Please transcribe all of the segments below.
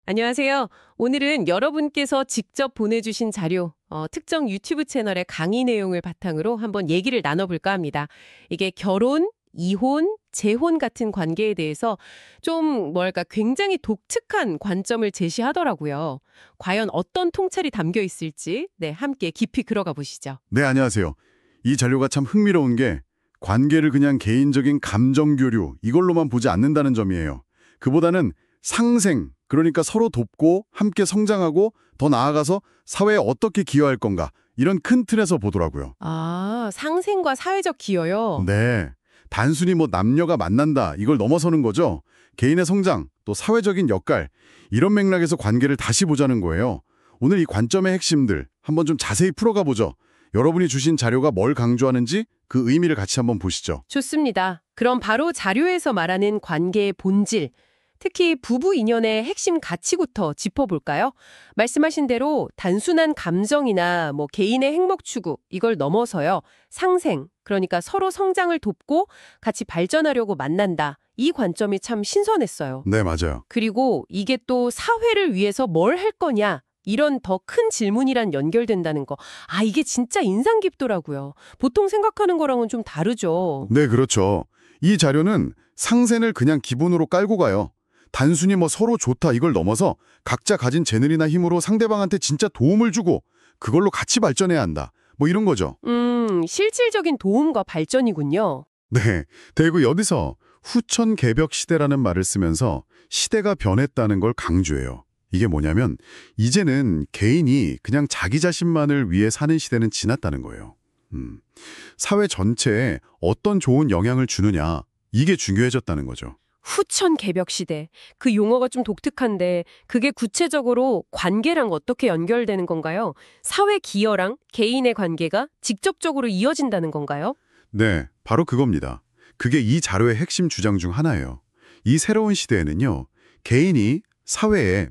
안녕하세요. 오늘은 여러분께서 직접 보내주신 자료, 특정 유튜브 채널의 강의 내용을 바탕으로 한번 얘기를 나눠볼까 합니다. 이게 결혼, 이혼, 재혼 같은 관계에 대해서 좀 굉장히 독특한 관점을 제시하더라고요. 과연 어떤 통찰이 담겨 있을지, 네, 함께 깊이 들어가 보시죠. 네, 안녕하세요. 이 자료가 참 흥미로운 게 관계를 그냥 개인적인 감정 교류 이걸로만 보지 않는다는 점이에요. 그보다는 상생, 그러니까 서로 돕고 함께 성장하고 더 나아가서 사회에 어떻게 기여할 건가 이런 큰 틀에서 보더라고요. 아, 상생과 사회적 기여요? 네, 단순히 남녀가 만난다 이걸 넘어서는 거죠. 개인의 성장, 또 사회적인 역할 이런 맥락에서 관계를 다시 보자는 거예요. 오늘 이 관점의 핵심들 한번 좀 자세히 풀어가 보죠. 여러분이 주신 자료가 뭘 강조하는지 그 의미를 같이 한번 보시죠. 좋습니다. 그럼 바로 자료에서 말하는 관계의 본질, 특히 부부 인연의 핵심 가치부터 짚어볼까요? 말씀하신 대로 단순한 감정이나 개인의 행복 추구, 이걸 넘어서요. 상생, 그러니까 서로 성장을 돕고 같이 발전하려고 만난다. 이 관점이 참 신선했어요. 네, 맞아요. 그리고 이게 또 사회를 위해서 뭘 할 거냐? 이런 더 큰 질문이란 연결된다는 거. 아, 이게 진짜 인상 깊더라고요. 보통 생각하는 거랑은 좀 다르죠. 네, 그렇죠. 이 자료는 상생을 그냥 기본으로 깔고 가요. 단순히 서로 좋다 이걸 넘어서 각자 가진 재능이나 힘으로 상대방한테 진짜 도움을 주고 그걸로 같이 발전해야 한다. 이런 거죠. 실질적인 도움과 발전이군요. 네, 대구 여기서 후천 개벽 시대라는 말을 쓰면서 시대가 변했다는 걸 강조해요. 이게 뭐냐면 이제는 개인이 그냥 자기 자신만을 위해 사는 시대는 지났다는 거예요. 사회 전체에 어떤 좋은 영향을 주느냐 이게 중요해졌다는 거죠. 후천 개벽 시대. 그 용어가 좀 독특한데 그게 구체적으로 관계랑 어떻게 연결되는 건가요? 사회 기여랑 개인의 관계가 직접적으로 이어진다는 건가요? 네, 바로 그겁니다. 그게 이 자료의 핵심 주장 중 하나예요. 이 새로운 시대에는요, 개인이 사회에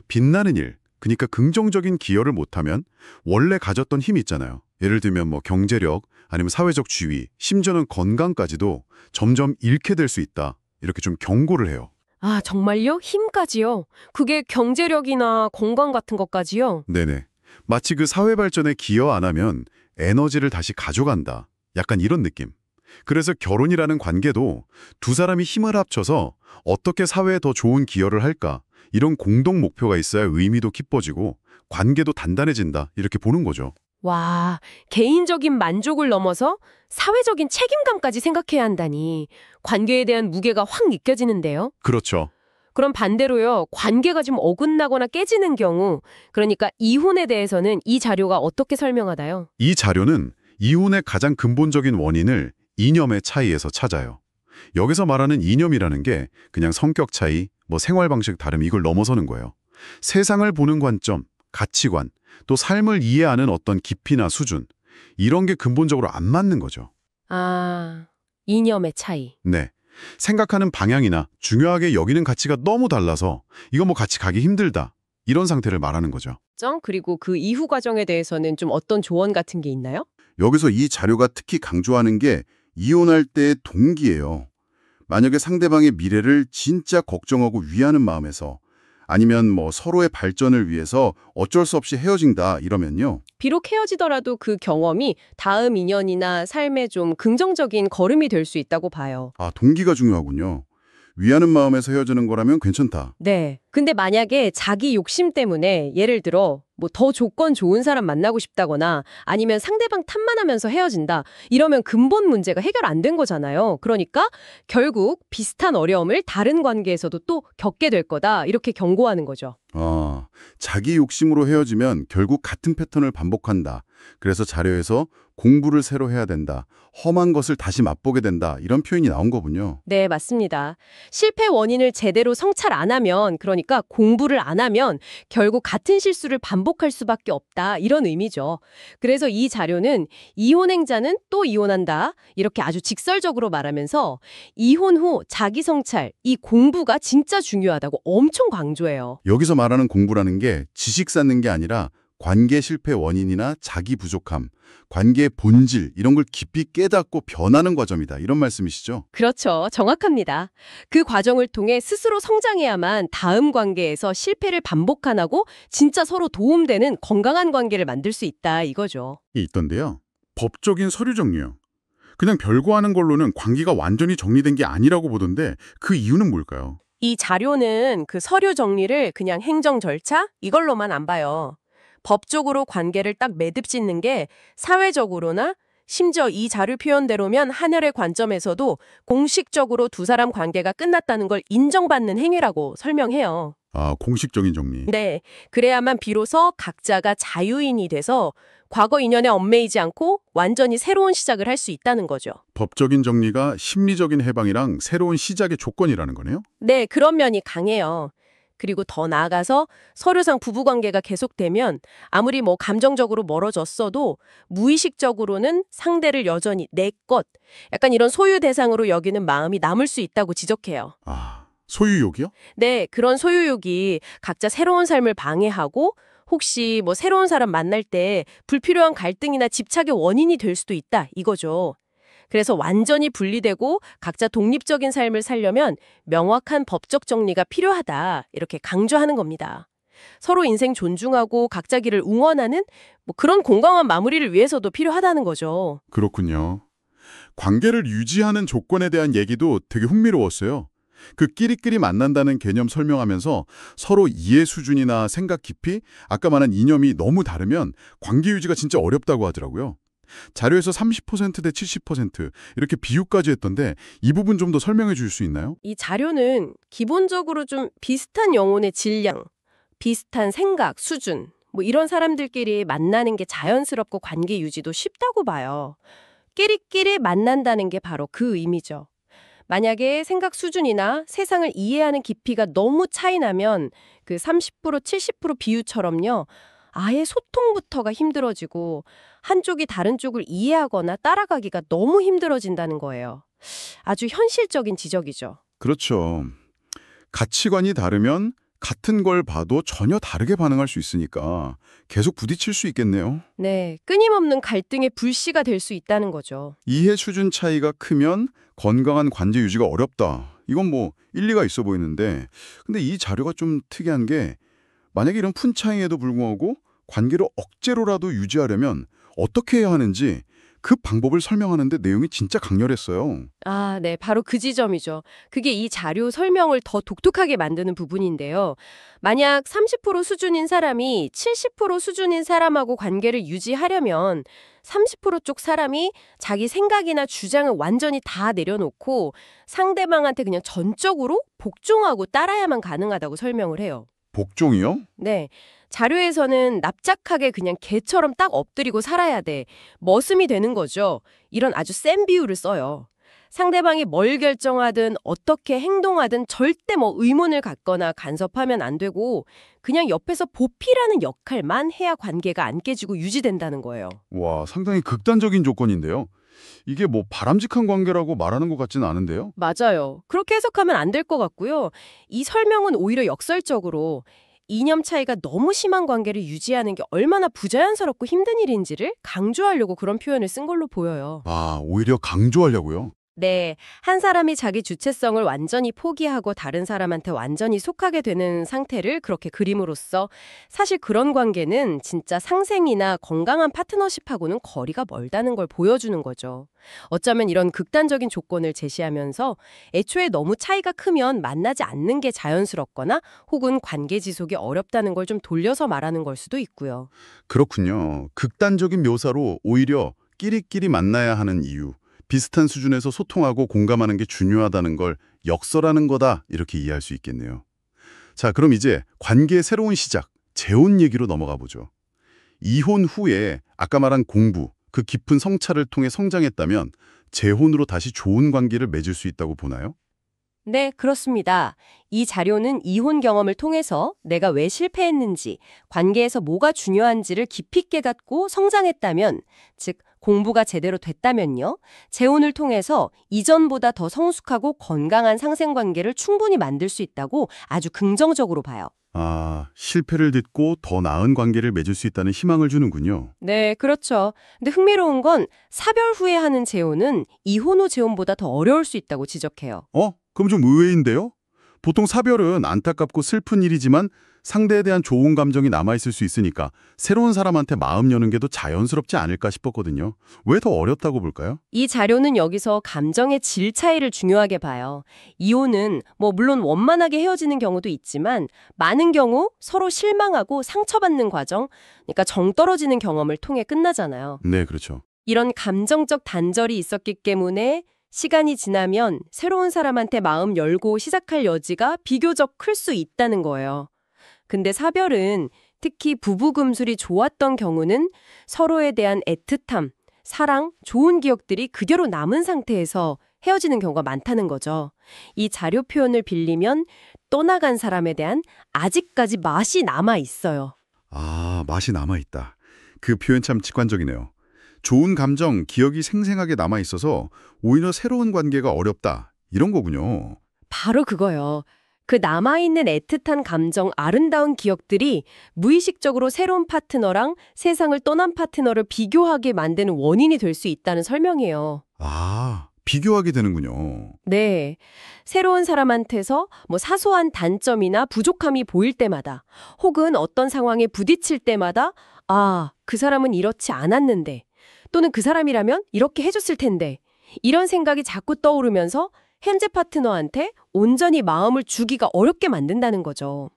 빛나는 일, 그러니까 긍정적인 기여를 못하면 원래 가졌던 힘이 있잖아요. 예를 들면 경제력, 아니면 사회적 지위, 심지어는 건강까지도 점점 잃게 될 수 있다. 이렇게 좀 경고를 해요. 아, 정말요? 힘까지요? 그게 경제력이나 건강 같은 것까지요? 네네. 마치 그 사회 발전에 기여 안 하면 에너지를 다시 가져간다. 약간 이런 느낌. 그래서 결혼이라는 관계도 두 사람이 힘을 합쳐서 어떻게 사회에 더 좋은 기여를 할까 이런 공동 목표가 있어야 의미도 깊어지고 관계도 단단해진다 이렇게 보는 거죠. 와, 개인적인 만족을 넘어서 사회적인 책임감까지 생각해야 한다니 관계에 대한 무게가 확 느껴지는데요. 그렇죠. 그럼 반대로요, 관계가 좀 어긋나거나 깨지는 경우, 그러니까 이혼에 대해서는 이 자료가 어떻게 설명하나요? 이 자료는 이혼의 가장 근본적인 원인을 이념의 차이에서 찾아요. 여기서 말하는 이념이라는 게 그냥 성격 차이, 생활 방식 다름 이걸 넘어서는 거예요. 세상을 보는 관점, 가치관, 또 삶을 이해하는 어떤 깊이나 수준, 이런 게 근본적으로 안 맞는 거죠. 아, 이념의 차이. 네. 생각하는 방향이나 중요하게 여기는 가치가 너무 달라서 이거 같이 가기 힘들다. 이런 상태를 말하는 거죠. 그리고 그 이후 과정에 대해서는 좀 어떤 조언 같은 게 있나요? 여기서 이 자료가 특히 강조하는 게 이혼할 때의 동기예요. 만약에 상대방의 미래를 진짜 걱정하고 위하는 마음에서 아니면 서로의 발전을 위해서 어쩔 수 없이 헤어진다 이러면요. 비록 헤어지더라도 그 경험이 다음 인연이나 삶에 좀 긍정적인 걸음이 될 수 있다고 봐요. 아, 동기가 중요하군요. 위하는 마음에서 헤어지는 거라면 괜찮다. 네. 근데 만약에 자기 욕심 때문에 예를 들어 더 조건 좋은 사람 만나고 싶다거나 아니면 상대방 탓만 하면서 헤어진다. 이러면 근본 문제가 해결 안 된 거잖아요. 그러니까 결국 비슷한 어려움을 다른 관계에서도 또 겪게 될 거다. 이렇게 경고하는 거죠. 아, 자기 욕심으로 헤어지면 결국 같은 패턴을 반복한다. 그래서 자료에서 공부를 새로 해야 된다. 험한 것을 다시 맛보게 된다. 이런 표현이 나온 거군요. 네, 맞습니다. 실패 원인을 제대로 성찰 안 하면, 그러니까 공부를 안 하면 결국 같은 실수를 반복할 수밖에 없다. 이런 의미죠. 그래서 이 자료는 이혼행자는 또 이혼한다. 이렇게 아주 직설적으로 말하면서 이혼 후 자기 성찰, 이 공부가 진짜 중요하다고 엄청 강조해요. 여기서 말하는 공부라는 게 지식 쌓는 게 아니라 관계 실패 원인이나 자기 부족함, 관계의 본질 이런 걸 깊이 깨닫고 변하는 과정이다. 이런 말씀이시죠? 그렇죠. 정확합니다. 그 과정을 통해 스스로 성장해야만 다음 관계에서 실패를 반복 안 하고 진짜 서로 도움되는 건강한 관계를 만들 수 있다 이거죠. 있던데요. 법적인 서류 정리요. 그냥 별거 하는 걸로는 관계가 완전히 정리된 게 아니라고 보던데 그 이유는 뭘까요? 이 자료는 그 서류 정리를 그냥 행정 절차 이걸로만 안 봐요. 법적으로 관계를 딱 매듭 짓는 게 사회적으로나 심지어 이 자료 표현대로면 한혈의 관점에서도 공식적으로 두 사람 관계가 끝났다는 걸 인정받는 행위라고 설명해요. 아, 공식적인 정리. 네, 그래야만 비로소 각자가 자유인이 돼서 과거 인연에 얽매이지 않고 완전히 새로운 시작을 할 수 있다는 거죠. 법적인 정리가 심리적인 해방이랑 새로운 시작의 조건이라는 거네요? 네, 그런 면이 강해요. 그리고 더 나아가서 서류상 부부관계가 계속되면 아무리 뭐 감정적으로 멀어졌어도 무의식적으로는 상대를 여전히 내 것, 약간 이런 소유 대상으로 여기는 마음이 남을 수 있다고 지적해요. 아, 소유욕이요? 네, 그런 소유욕이 각자 새로운 삶을 방해하고 혹시 뭐 새로운 사람 만날 때 불필요한 갈등이나 집착의 원인이 될 수도 있다 이거죠. 그래서 완전히 분리되고 각자 독립적인 삶을 살려면 명확한 법적 정리가 필요하다 이렇게 강조하는 겁니다. 서로 인생 존중하고 각자 길을 응원하는 뭐 그런 공감한 마무리를 위해서도 필요하다는 거죠. 그렇군요. 관계를 유지하는 조건에 대한 얘기도 되게 흥미로웠어요. 그 끼리끼리 만난다는 개념 설명하면서 서로 이해 수준이나 생각 깊이, 아까 말한 이념이 너무 다르면 관계 유지가 진짜 어렵다고 하더라고요. 자료에서 30%대 70% 이렇게 비유까지 했던데 이 부분 좀 더 설명해 줄 수 있나요? 이 자료는 기본적으로 좀 비슷한 영혼의 질량, 비슷한 생각, 수준, 뭐 이런 사람들끼리 만나는 게 자연스럽고 관계 유지도 쉽다고 봐요. 끼리끼리 만난다는 게 바로 그 의미죠. 만약에 생각 수준이나 세상을 이해하는 깊이가 너무 차이 나면 그 30% 70% 비유처럼요. 아예 소통부터가 힘들어지고 한쪽이 다른 쪽을 이해하거나 따라가기가 너무 힘들어진다는 거예요. 아주 현실적인 지적이죠. 그렇죠. 가치관이 다르면 같은 걸 봐도 전혀 다르게 반응할 수 있으니까 계속 부딪힐 수 있겠네요. 네, 끊임없는 갈등의 불씨가 될 수 있다는 거죠. 이해 수준 차이가 크면 건강한 관계 유지가 어렵다. 이건 뭐 일리가 있어 보이는데 근데 이 자료가 좀 특이한 게 만약에 이런 푼 차이에도 불구하고 관계를 억제로라도 유지하려면 어떻게 해야 하는지 그 방법을 설명하는데 내용이 진짜 강렬했어요. 아, 네. 바로 그 지점이죠. 그게 이 자료 설명을 더 독특하게 만드는 부분인데요. 만약 30% 수준인 사람이 70% 수준인 사람하고 관계를 유지하려면 30%쪽 사람이 자기 생각이나 주장을 완전히 다 내려놓고 상대방한테 그냥 전적으로 복종하고 따라야만 가능하다고 설명을 해요. 복종이요? 네. 자료에서는 납작하게 그냥 개처럼 딱 엎드리고 살아야 돼. 머슴이 되는 거죠. 이런 아주 센 비유를 써요. 상대방이 뭘 결정하든 어떻게 행동하든 절대 뭐 의문을 갖거나 간섭하면 안 되고 그냥 옆에서 보필하는 역할만 해야 관계가 안 깨지고 유지된다는 거예요. 와, 상당히 극단적인 조건인데요. 이게 뭐 바람직한 관계라고 말하는 것 같지는 않은데요. 맞아요. 그렇게 해석하면 안 될 것 같고요. 이 설명은 오히려 역설적으로 이념 차이가 너무 심한 관계를 유지하는 게 얼마나 부자연스럽고 힘든 일인지를 강조하려고 그런 표현을 쓴 걸로 보여요. 아, 오히려 강조하려고요? 네, 한 사람이 자기 주체성을 완전히 포기하고 다른 사람한테 완전히 속하게 되는 상태를 그렇게 그림으로써 사실 그런 관계는 진짜 상생이나 건강한 파트너십하고는 거리가 멀다는 걸 보여주는 거죠. 어쩌면 이런 극단적인 조건을 제시하면서 애초에 너무 차이가 크면 만나지 않는 게 자연스럽거나 혹은 관계 지속이 어렵다는 걸 좀 돌려서 말하는 걸 수도 있고요. 그렇군요. 극단적인 묘사로 오히려 끼리끼리 만나야 하는 이유, 비슷한 수준에서 소통하고 공감하는 게 중요하다는 걸 역설하는 거다 이렇게 이해할 수 있겠네요. 자, 그럼 이제 관계의 새로운 시작, 재혼 얘기로 넘어가 보죠. 이혼 후에 아까 말한 공부, 그 깊은 성찰을 통해 성장했다면 재혼으로 다시 좋은 관계를 맺을 수 있다고 보나요? 네, 그렇습니다. 이 자료는 이혼 경험을 통해서 내가 왜 실패했는지, 관계에서 뭐가 중요한지를 깊이 깨닫고 성장했다면, 즉 공부가 제대로 됐다면요. 재혼을 통해서 이전보다 더 성숙하고 건강한 상생관계를 충분히 만들 수 있다고 아주 긍정적으로 봐요. 아, 실패를 딛고 더 나은 관계를 맺을 수 있다는 희망을 주는군요. 네, 그렇죠. 근데 흥미로운 건 사별 후에 하는 재혼은 이혼 후 재혼보다 더 어려울 수 있다고 지적해요. 그럼 좀 의외인데요? 보통 사별은 안타깝고 슬픈 일이지만 상대에 대한 좋은 감정이 남아있을 수 있으니까 새로운 사람한테 마음 여는 게 더 자연스럽지 않을까 싶었거든요. 왜 더 어렵다고 볼까요? 이 자료는 여기서 감정의 질 차이를 중요하게 봐요. 이혼은 물론 원만하게 헤어지는 경우도 있지만 많은 경우 서로 실망하고 상처받는 과정, 그러니까 정 떨어지는 경험을 통해 끝나잖아요. 네, 그렇죠. 이런 감정적 단절이 있었기 때문에 시간이 지나면 새로운 사람한테 마음 열고 시작할 여지가 비교적 클 수 있다는 거예요. 근데 사별은 특히 부부 금술이 좋았던 경우는 서로에 대한 애틋함, 사랑, 좋은 기억들이 그대로 남은 상태에서 헤어지는 경우가 많다는 거죠. 이 자료 표현을 빌리면 떠나간 사람에 대한 아직까지 맛이 남아 있어요. 아, 맛이 남아있다. 그 표현 참 직관적이네요. 좋은 감정, 기억이 생생하게 남아있어서 오히려 새로운 관계가 어렵다. 이런 거군요. 바로 그거요. 그 남아있는 애틋한 감정, 아름다운 기억들이 무의식적으로 새로운 파트너랑 세상을 떠난 파트너를 비교하게 만드는 원인이 될 수 있다는 설명이에요. 아, 비교하게 되는군요. 네. 새로운 사람한테서 사소한 단점이나 부족함이 보일 때마다 혹은 어떤 상황에 부딪힐 때마다 그 사람은 이렇지 않았는데 또는 그 사람이라면 이렇게 해줬을 텐데 이런 생각이 자꾸 떠오르면서 현재 파트너한테 온전히 마음을 주기가 어렵게 만든다는 거죠.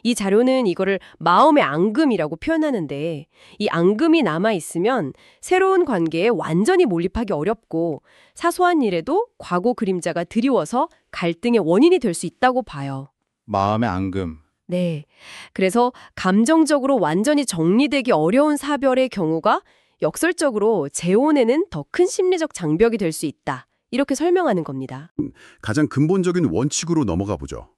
이 자료는 이거를 마음의 앙금이라고 표현하는데 이 앙금이 남아있으면 새로운 관계에 완전히 몰입하기 어렵고 사소한 일에도 과거 그림자가 드리워서 갈등의 원인이 될 수 있다고 봐요. 마음의 앙금. 네. 그래서 감정적으로 완전히 정리되기 어려운 사별의 경우가 역설적으로 재혼에는 더 큰 심리적 장벽이 될 수 있다. 이렇게 설명하는 겁니다. 가장 근본적인 원칙으로 넘어가 보죠.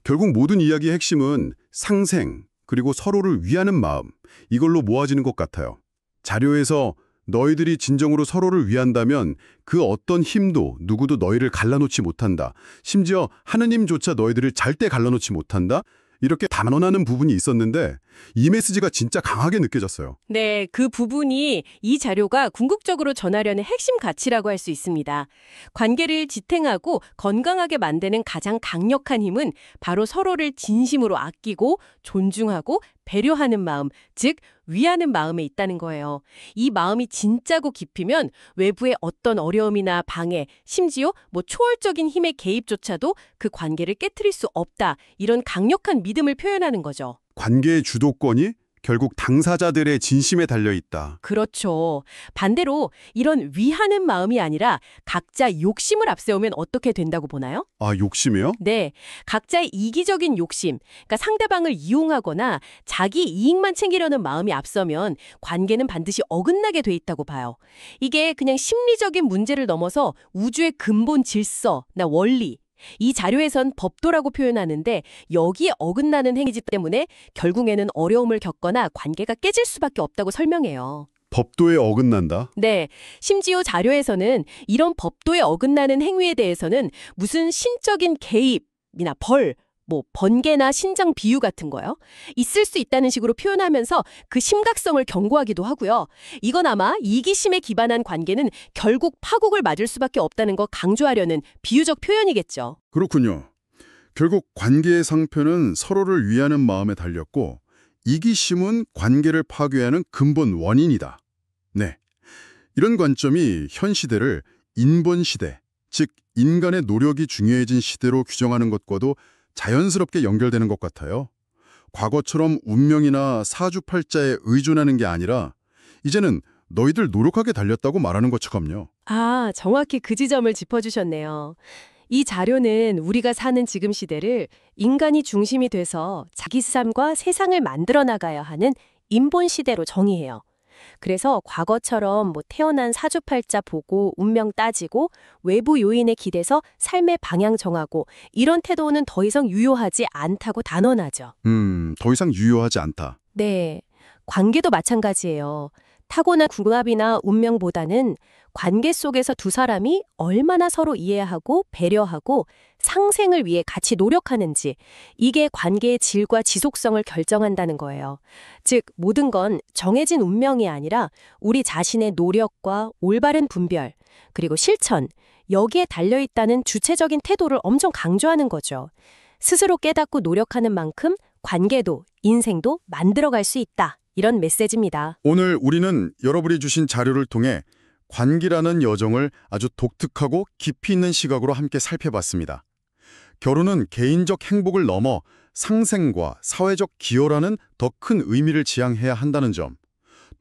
결국 모든 이야기의 핵심은 상생, 그리고 서로를 위하는 마음, 이걸로 모아지는 것 같아요. 자료에서 너희들이 진정으로 서로를 위한다면 그 어떤 힘도 누구도 너희를 갈라놓지 못한다. 심지어 하느님조차 너희들을 절대 갈라놓지 못한다. 이렇게 단언하는 부분이 있었는데 이 메시지가 진짜 강하게 느껴졌어요. 네, 그 부분이 이 자료가 궁극적으로 전하려는 핵심 가치라고 할 수 있습니다. 관계를 지탱하고 건강하게 만드는 가장 강력한 힘은 바로 서로를 진심으로 아끼고 존중하고 배려하는 마음, 즉 위하는 마음에 있다는 거예요. 이 마음이 진짜고 깊으면 외부의 어떤 어려움이나 방해, 심지어 초월적인 힘의 개입조차도 그 관계를 깨트릴 수 없다. 이런 강력한 믿음을 표현하는 거죠. 관계의 주도권이 결국 당사자들의 진심에 달려있다. 그렇죠. 반대로 이런 위하는 마음이 아니라 각자 욕심을 앞세우면 어떻게 된다고 보나요? 아, 욕심이요? 네, 각자의 이기적인 욕심, 그러니까 상대방을 이용하거나 자기 이익만 챙기려는 마음이 앞서면 관계는 반드시 어긋나게 돼 있다고 봐요. 이게 그냥 심리적인 문제를 넘어서 우주의 근본 질서나 원리, 이 자료에선 법도라고 표현하는데 여기에 어긋나는 행위지 때문에 결국에는 어려움을 겪거나 관계가 깨질 수밖에 없다고 설명해요. 법도에 어긋난다? 네, 심지어 자료에서는 이런 법도에 어긋나는 행위에 대해서는 무슨 신적인 개입이나 벌, 번개나 신장 비유 같은 거요. 있을 수 있다는 식으로 표현하면서 그 심각성을 경고하기도 하고요. 이건 아마 이기심에 기반한 관계는 결국 파국을 맞을 수밖에 없다는 거 강조하려는 비유적 표현이겠죠. 그렇군요. 결국 관계의 상표는 서로를 위하는 마음에 달렸고 이기심은 관계를 파괴하는 근본 원인이다. 네, 이런 관점이 현 시대를 인본 시대, 즉 인간의 노력이 중요해진 시대로 규정하는 것과도 자연스럽게 연결되는 것 같아요. 과거처럼 운명이나 사주팔자에 의존하는 게 아니라 이제는 너희들 노력하게 달렸다고 말하는 것처럼요. 아, 정확히 그 지점을 짚어주셨네요. 이 자료는 우리가 사는 지금 시대를 인간이 중심이 돼서 자기 삶과 세상을 만들어 나가야 하는 인본 시대로 정의해요. 그래서 과거처럼 태어난 사주팔자 보고 운명 따지고 외부 요인에 기대서 삶의 방향 정하고 이런 태도는 더 이상 유효하지 않다고 단언하죠. 더 이상 유효하지 않다. 네, 관계도 마찬가지예요. 타고난 궁합이나 운명보다는 관계 속에서 두 사람이 얼마나 서로 이해하고 배려하고 상생을 위해 같이 노력하는지, 이게 관계의 질과 지속성을 결정한다는 거예요. 즉, 모든 건 정해진 운명이 아니라 우리 자신의 노력과 올바른 분별, 그리고 실천, 여기에 달려있다는 주체적인 태도를 엄청 강조하는 거죠. 스스로 깨닫고 노력하는 만큼 관계도 인생도 만들어갈 수 있다. 이런 메시지입니다. 오늘 우리는 여러분이 주신 자료를 통해 관계라는 여정을 아주 독특하고 깊이 있는 시각으로 함께 살펴봤습니다. 결혼은 개인적 행복을 넘어 상생과 사회적 기여라는 더 큰 의미를 지향해야 한다는 점,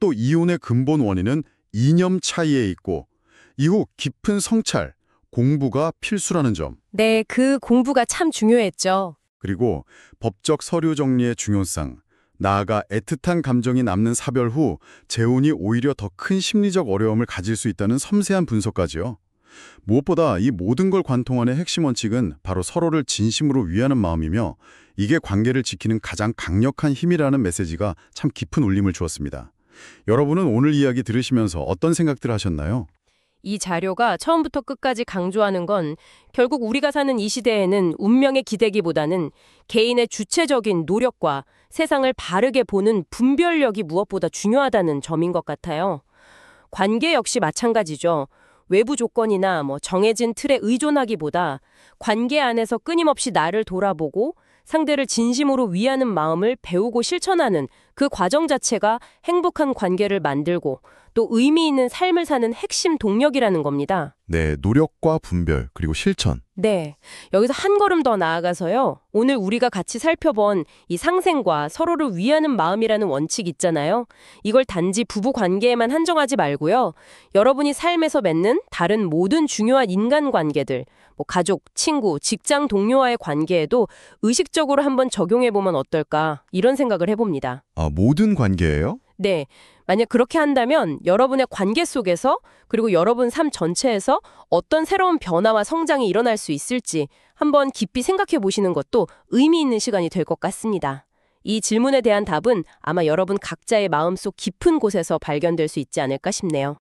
또 이혼의 근본 원인은 이념 차이에 있고 이후 깊은 성찰, 공부가 필수라는 점, 네, 그 공부가 참 중요했죠. 그리고 법적 서류 정리의 중요성, 나아가 애틋한 감정이 남는 사별 후 재혼이 오히려 더 큰 심리적 어려움을 가질 수 있다는 섬세한 분석까지요. 무엇보다 이 모든 걸 관통하는 핵심 원칙은 바로 서로를 진심으로 위하는 마음이며, 이게 관계를 지키는 가장 강력한 힘이라는 메시지가 참 깊은 울림을 주었습니다. 여러분은 오늘 이야기 들으시면서 어떤 생각들 하셨나요? 이 자료가 처음부터 끝까지 강조하는 건 결국 우리가 사는 이 시대에는 운명의 기대기보다는 개인의 주체적인 노력과 세상을 바르게 보는 분별력이 무엇보다 중요하다는 점인 것 같아요. 관계 역시 마찬가지죠. 외부 조건이나 정해진 틀에 의존하기보다 관계 안에서 끊임없이 나를 돌아보고 상대를 진심으로 위하는 마음을 배우고 실천하는 그 과정 자체가 행복한 관계를 만들고 또 의미 있는 삶을 사는 핵심 동력이라는 겁니다. 네, 노력과 분별, 그리고 실천. 네, 여기서 한 걸음 더 나아가서요. 오늘 우리가 같이 살펴본 이 상생과 서로를 위하는 마음이라는 원칙 있잖아요. 이걸 단지 부부 관계에만 한정하지 말고요. 여러분이 삶에서 맺는 다른 모든 중요한 인간관계들, 가족, 친구, 직장 동료와의 관계에도 의식적으로 한번 적용해보면 어떨까, 이런 생각을 해봅니다. 아, 모든 관계예요? 네, 만약 그렇게 한다면 여러분의 관계 속에서 그리고 여러분 삶 전체에서 어떤 새로운 변화와 성장이 일어날 수 있을지 한번 깊이 생각해 보시는 것도 의미 있는 시간이 될 것 같습니다. 이 질문에 대한 답은 아마 여러분 각자의 마음속 깊은 곳에서 발견될 수 있지 않을까 싶네요.